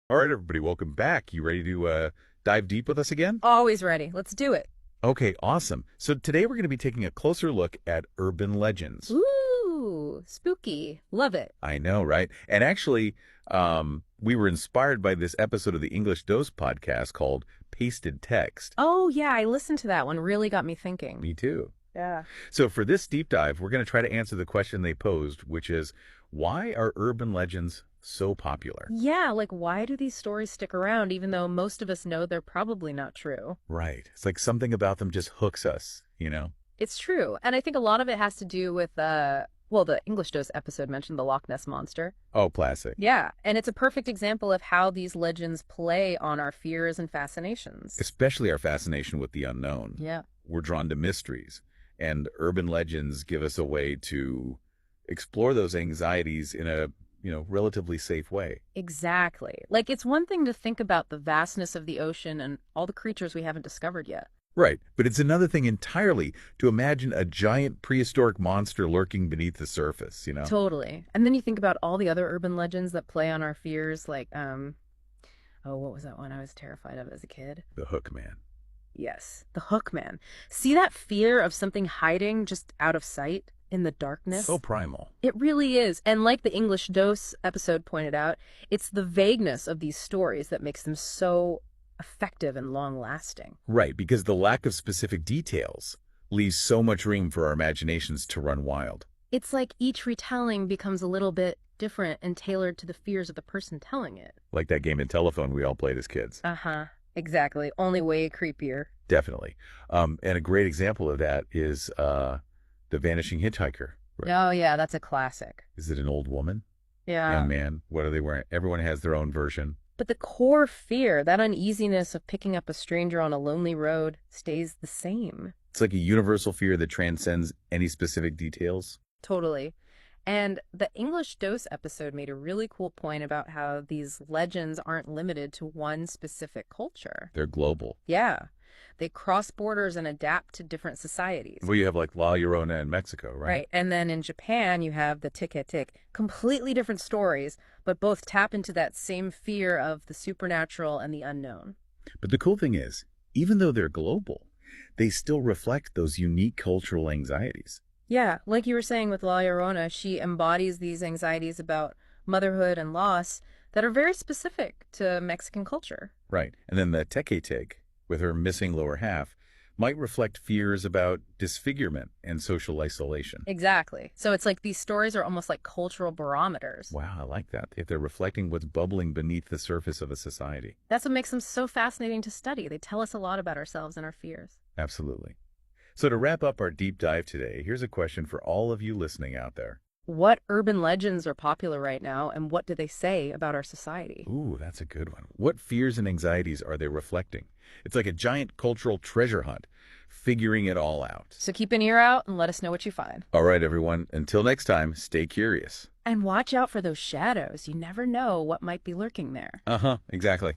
All right, everybody, welcome back. You ready to dive deep with us again? Always ready. Let's do it. Okay, awesome. So today we're going to be taking a closer look at urban legends. Ooh, spooky. Love it. I know, right? And actually, we were inspired by this episode of the English Dose podcast called Pasted Text. Oh, yeah, I listened to that one. Really got me thinking. Me too. Yeah. So for this deep dive, we're going to try to answer the question they posed, which is, why are urban legends so popular? Yeah, like why do these stories stick around even though most of us know they're probably not true? Right. It's like something about them just hooks us, you know? It's true. And I think a lot of it has to do with, the English Dose episode mentioned the Loch Ness Monster. Oh, classic. Yeah, and it's a perfect example of how these legends play on our fears and fascinations. Especially our fascination with the unknown. Yeah. We're drawn to mysteries, and urban legends give us a way to explore those anxieties in a, relatively safe way. Exactly. Like, it's one thing to think about the vastness of the ocean and all the creatures we haven't discovered yet. Right, but it's another thing entirely to imagine a giant prehistoric monster lurking beneath the surface, Totally. And then you think about all the other urban legends that play on our fears, like, what was that one I was terrified of as a kid? The Hook Man. Yes, the Hook Man. See that fear of something hiding just out of sight in the darkness? So primal. It really is. And like the English Dose episode pointed out, it's the vagueness of these stories that makes them so effective and long-lasting. Right, because the lack of specific details leaves so much room for our imaginations to run wild. It's like each retelling becomes a little bit different and tailored to the fears of the person telling it. Like that game of telephone we all played as kids. Uh-huh. Exactly. Only way creepier. Definitely. And a great example of that is The Vanishing Hitchhiker. Right? Oh, yeah, that's a classic. Is it an old woman? Yeah. Young man? What are they wearing? Everyone has their own version. But the core fear, that uneasiness of picking up a stranger on a lonely road, stays the same. It's like a universal fear that transcends any specific details. Totally. And the English Dose episode made a really cool point about how these legends aren't limited to one specific culture. They're global. Yeah. They cross borders and adapt to different societies. Well, you have like La Llorona in Mexico, right? Right. And then in Japan, you have the Tic-a-Tic. Completely different stories, but both tap into that same fear of the supernatural and the unknown. But the cool thing is, even though they're global, they still reflect those unique cultural anxieties. Yeah, like you were saying with La Llorona, she embodies these anxieties about motherhood and loss that are very specific to Mexican culture. Right. And then the Teke-Tic, with her missing lower half, might reflect fears about disfigurement and social isolation. Exactly. So it's like these stories are almost like cultural barometers. Wow, I like that. If they're reflecting what's bubbling beneath the surface of a society. That's what makes them so fascinating to study. They tell us a lot about ourselves and our fears. Absolutely. So to wrap up our deep dive today, here's a question for all of you listening out there. What urban legends are popular right now, and what do they say about our society? Ooh, that's a good one. What fears and anxieties are they reflecting? It's like a giant cultural treasure hunt, figuring it all out. So keep an ear out and let us know what you find. All right, everyone. Until next time, stay curious. And watch out for those shadows. You never know what might be lurking there. Uh-huh, exactly.